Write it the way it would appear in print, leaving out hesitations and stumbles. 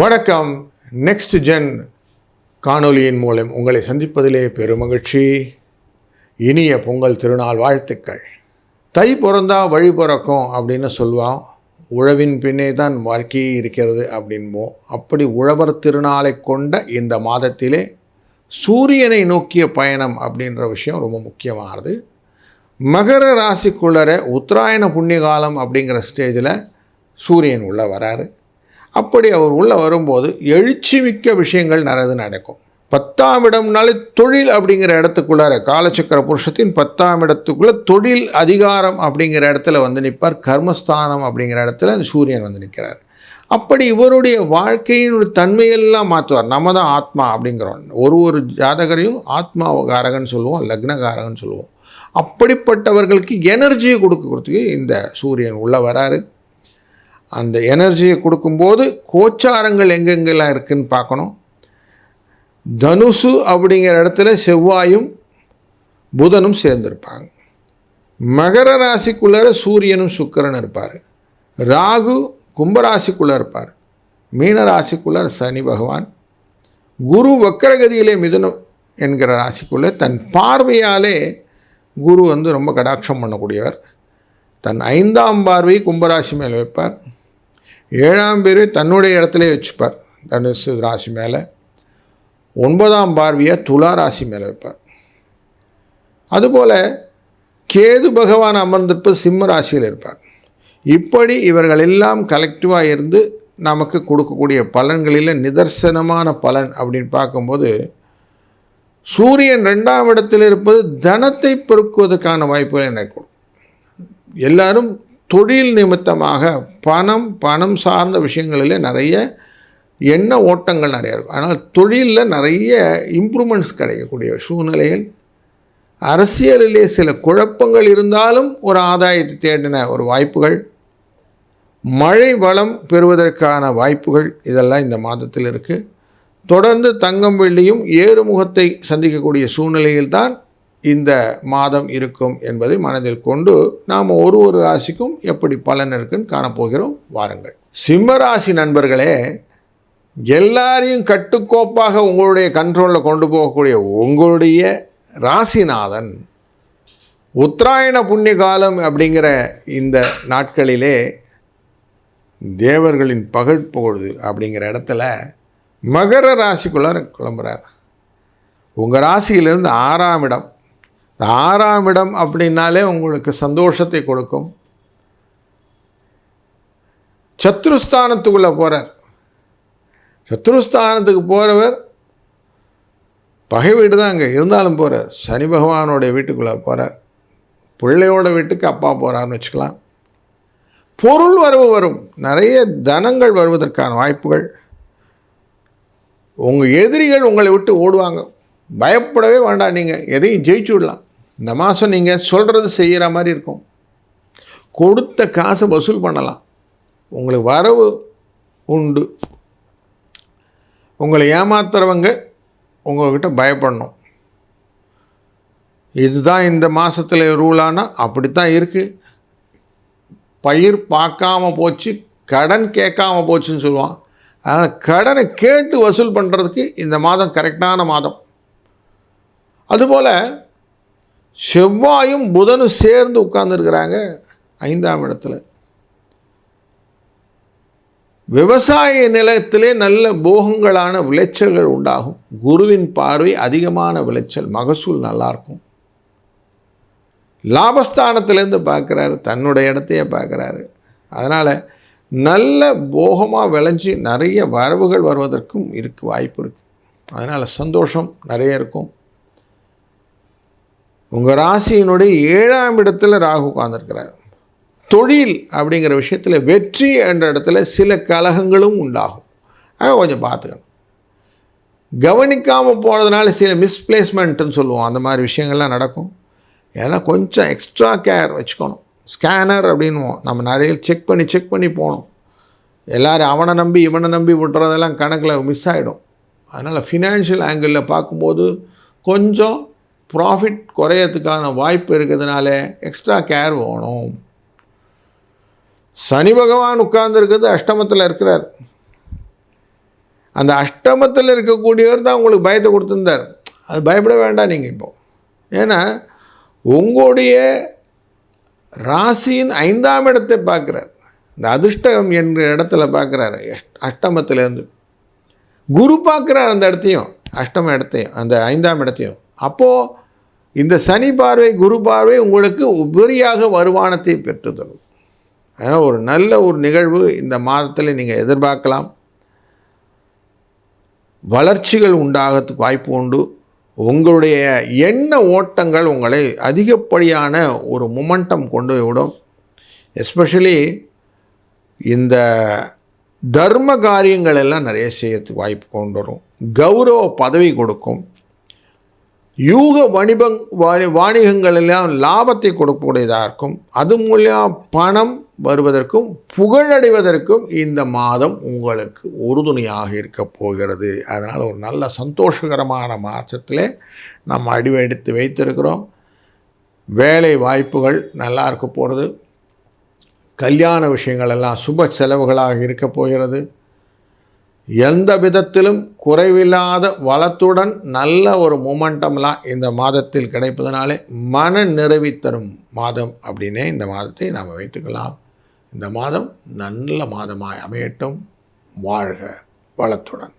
வணக்கம். Next gen காணொலியின் மூலம் உங்களை சந்திப்பதிலே பெருமகிழ்ச்சி. இனிய பொங்கல் திருநாள் வாழ்த்துக்கள். தை பிறந்தா வழி பிறக்கும் அப்படின்னு சொல்லுவோம். உழவின் பின்னே தான் வாழ்க்கையே இருக்கிறது அப்படின்போம். அப்படி உழவர் திருநாளை கொண்ட இந்த மாதத்திலே சூரியனை நோக்கிய பயணம் அப்படின்ற விஷயம் ரொம்ப முக்கியமானது. மகர ராசிக்குள்ளர உத்தராயண புண்ணிய காலம் அப்படிங்கிற ஸ்டேஜில் சூரியன் உள்ளே வராரு. அப்படி அவர் உள்ளே வரும்போது எழுச்சி மிக்க விஷயங்கள் நிறைய நடக்கும். 10ஆம் இடம்னாலே தொழில் அப்படிங்கிற இடத்துக்குள்ளார காலச்சக்கர புருஷத்தின் 10ஆம் இடத்துக்குள்ளே தொழில் அதிகாரம் அப்படிங்கிற இடத்துல வந்து நிற்பார். கர்மஸ்தானம் அப்படிங்கிற இடத்துல அந்த சூரியன் வந்து நிற்கிறார். அப்படி இவருடைய வாழ்க்கையினுடைய தன்மையெல்லாம் மாற்றுவார். நம்ம தான் ஆத்மா அப்படிங்கிறோம். ஒரு ஜாதகரையும் ஆத்மாவகாரகன் சொல்லுவோம், லக்னகாரகன் சொல்லுவோம். அப்படிப்பட்டவர்களுக்கு எனர்ஜியை கொடுக்கறதுக்கு இந்த சூரியன் உள்ளே வராரு. அந்த எனர்ஜியை கொடுக்கும்போது கோச்சாரங்கள் எங்கெங்கெல்லாம் இருக்குதுன்னு பார்க்கணும். தனுசு அப்படிங்கிற இடத்துல செவ்வாயும் புதனும் சேர்ந்துருப்பாங்க. மகர ராசிக்குள்ளே சூரியனும் சுக்கிரனும் இருப்பார். ராகு கும்பராசிக்குள்ளே இருப்பார். மீன ராசிக்குள்ளே சனி பகவான். குரு வக்கரகதியிலே மிதுனம் என்கிற ராசிக்குள்ளே தன் பார்வையாலே குரு வந்து ரொம்ப கடாட்சம் பண்ணக்கூடியவர். தன் 5ஆம் பார்வை கும்பராசி மேலே வைப்பார். 7ஆம் பேர் தன்னுடைய இடத்துல வச்சுப்பார் தனுசு ராசி மேலே. 9ஆம் பார்வையை துலா ராசி மேலே வைப்பார். அதுபோல் கேது பகவான் அமர்ந்திருப்ப சிம்ம ராசியில் இருப்பார். இப்படி இவர்கள் எல்லாம் கலெக்டிவாக இருந்து நமக்கு கொடுக்கக்கூடிய பலன்களில் நிதர்சனமான பலன் அப்படின்னு பார்க்கும்போது சூரியன் 2ஆம் இடத்தில் இருப்பது தனத்தை பெருக்குவதற்கான வாய்ப்புகள் எனக்கு கொடுக்கும். எல்லாரும் தொழில் நிமித்தமாக பணம் சார்ந்த விஷயங்களில் நிறைய எண்ண ஓட்டங்கள் நிறையா இருக்கும். ஆனால் தொழிலில் நிறைய இம்ப்ரூவ்மெண்ட்ஸ் கிடைக்கக்கூடிய சூழ்நிலைகள், அரசியலிலே சில குழப்பங்கள் இருந்தாலும் ஒரு ஆதாயத்தை தேடின ஒரு வாய்ப்புகள், மழை வளம் பெறுவதற்கான வாய்ப்புகள் இதெல்லாம் இந்த மாதத்தில் இருக்குது. தொடர்ந்து தங்கம் வெள்ளியும் ஏறுமுகத்தை சந்திக்கக்கூடிய சூழ்நிலையில்தான் இந்த மாதம் இருக்கும் என்பதை மனதில் கொண்டு நாம் ஒரு ராசிக்கும் எப்படி பலன் இருக்குன்னு காணப்போகிறோம். வாருங்கள். சிம்ம ராசி நண்பர்களே, எல்லாரையும் கட்டுக்கோப்பாக உங்களுடைய கண்ட்ரோலில் கொண்டு போகக்கூடிய உங்களுடைய ராசிநாதன் உத்தராயண புண்ணிய காலம் அப்படிங்கிற இந்த நாட்களிலே தேவர்களின் பகல் பொழுது அப்படிங்கிற இடத்துல மகர ராசிக்குள்ளார கிளம்புறார். உங்கள் ராசியிலிருந்து 6ஆம் இடம். 6ஆம் இடம் அப்படின்னாலே உங்களுக்கு சந்தோஷத்தை கொடுக்கும். சத்ருஸ்தானத்துக்குள்ளே போகிறார். சத்ருஸ்தானத்துக்கு போகிறவர் பகை வீடு தான் அங்கே இருந்தாலும் போகிறார். சனி பகவானோடைய வீட்டுக்குள்ளே போகிறார். பிள்ளையோட வீட்டுக்கு அப்பா போகிறார்னு வச்சுக்கலாம். பொருள் வரவு வரும். நிறைய தனங்கள் வருவதற்கான வாய்ப்புகள். உங்கள் எதிரிகள் உங்களை விட்டு ஓடுவாங்க. பயப்படவே வேண்டாம். நீங்கள் எதையும் ஜெயிச்சு விடலாம். இந்த மாதம் நீங்கள் சொல்கிறது செய்கிற மாதிரி இருக்கும். கொடுத்த காசை வசூல் பண்ணலாம். உங்களுக்கு வரவு உண்டு. உங்களை ஏமாத்துறவங்க உங்கள்கிட்ட பயப்படணும். இதுதான் இந்த மாதத்தில் ரூலானா அப்படித்தான் இருக்குது. பயிர் பார்க்காம போச்சு, கடன் கேட்காம போச்சுன்னு சொல்லுவான். அதனால் கடனை கேட்டு வசூல் பண்ணுறதுக்கு இந்த மாதம் கரெக்டான மாதம். அதுபோல் செவ்வாயும் புதனும் சேர்ந்து உட்கார்ந்துருக்கிறாங்க 5ஆம் இடத்துல. விவசாய நிலத்திலே நல்ல போகங்களான விளைச்சல்கள் உண்டாகும். குருவின் பார்வை அதிகமான விளைச்சல், மகசூல் நல்லாயிருக்கும். லாபஸ்தானத்திலேருந்து பார்க்குறாரு, தன்னுடைய இடத்தையே பார்க்குறாரு. அதனால் நல்ல போகமாக விளைஞ்சி நிறைய வரவுகள் வருவதற்கும் வாய்ப்பு இருக்குது. அதனால் சந்தோஷம் நிறைய இருக்கும். உங்கள் ராசியினுடைய 7ஆம் இடத்துல ராகு உட்கார்ந்துருக்கிறார். தொழில் அப்படிங்கிற விஷயத்தில் வெற்றி என்ற இடத்துல சில கலகங்களும் உண்டாகும். கொஞ்சம் பார்த்துக்கணும். கவனிக்காமல் போனதுனால சில மிஸ்பிளேஸ்மெண்ட்டுன்னு சொல்லுவோம். அந்த மாதிரி விஷயங்கள்லாம் நடக்கும். இதெல்லாம் கொஞ்சம் எக்ஸ்ட்ரா கேர் வச்சுக்கணும். ஸ்கேனர் அப்படின்வோம். நம்ம நிறைய செக் பண்ணி போகணும். எல்லோரும் அவனை நம்பி இவனை நம்பி விட்டுறதெல்லாம் கணக்கில் மிஸ் ஆகிடும். அதனால் ஃபினான்ஷியல் ஆங்கிளில் பார்க்கும்போது கொஞ்சம் ப்ராஃபிட் குறையறதுக்கான வாய்ப்பு இருக்கிறதுனால எக்ஸ்ட்ரா கேர் வேணும். சனி பகவான் உட்கார்ந்துருக்கிறது அஷ்டமத்தில் இருக்கிறார். அந்த அஷ்டமத்தில் இருக்கக்கூடியவர் தான் உங்களுக்கு பயத்தை கொடுத்துருந்தார். அது பயப்பட வேண்டாம் நீங்கள் இப்போ. ஏன்னா உங்களுடைய ராசியின் 5ஆம் இடத்தை பார்க்குறார். இந்த அதிர்ஷ்டம் என்ற இடத்துல பார்க்குறாரு. அஷ்டமத்திலேருந்து குரு பார்க்குறார் அந்த இடத்தையும், அஷ்டம இடத்தையும், அந்த 5ஆம் இடத்தையும். அப்போது இந்த சனி பார்வை குரு பார்வை உங்களுக்கு உபரியாக வருமானத்தை பெற்றுத்தரும். அதனால் ஒரு நல்ல ஒரு நிகழ்வு இந்த மாதத்தில் நீங்கள் எதிர்பார்க்கலாம். வளர்ச்சிகள் உண்டாகிறதுக்கு வாய்ப்பு உண்டு. உங்களுடைய எண்ண ஓட்டங்கள் உங்களை அதிகப்படியான ஒரு மொமெண்டம் கொண்டு விடும். எஸ்பெஷலி இந்த தர்ம காரியங்கள் எல்லாம் நிறைய செய்யறதுக்கு வாய்ப்பு கொண்டு வரும். கௌரவ பதவி கொடுக்கும். யூக வாணிகங்கள் எல்லாம் லாபத்தை கொடுக்கக்கூடியதாக இருக்கும். அது மூலம் பணம் வருவதற்கும் புகழடைவதற்கும் இந்த மாதம் உங்களுக்கு உறுதுணையாக இருக்க போகிறது. அதனால் ஒரு நல்ல சந்தோஷகரமான மாதத்தில் நம்ம அடிவெடுத்து வைத்திருக்கிறோம். வேலை வாய்ப்புகள் நல்லா இருக்க போகிறது. கல்யாண விஷயங்கள் எல்லாம் சுப செலவுகளாக இருக்க போகிறது. எந்த விதத்திலும் குறைவில்லாத வளத்துடன் நல்ல ஒரு மூமெண்டம்லாம் இந்த மாதத்தில் கிடைப்பதனாலே மன நிறைவி தரும் மாதம் அப்படின்னே இந்த மாதத்தை நாம் வைத்துக்கலாம். இந்த மாதம் நல்ல மாதமாய் அமையட்டும். வாழ்க வளத்துடன்.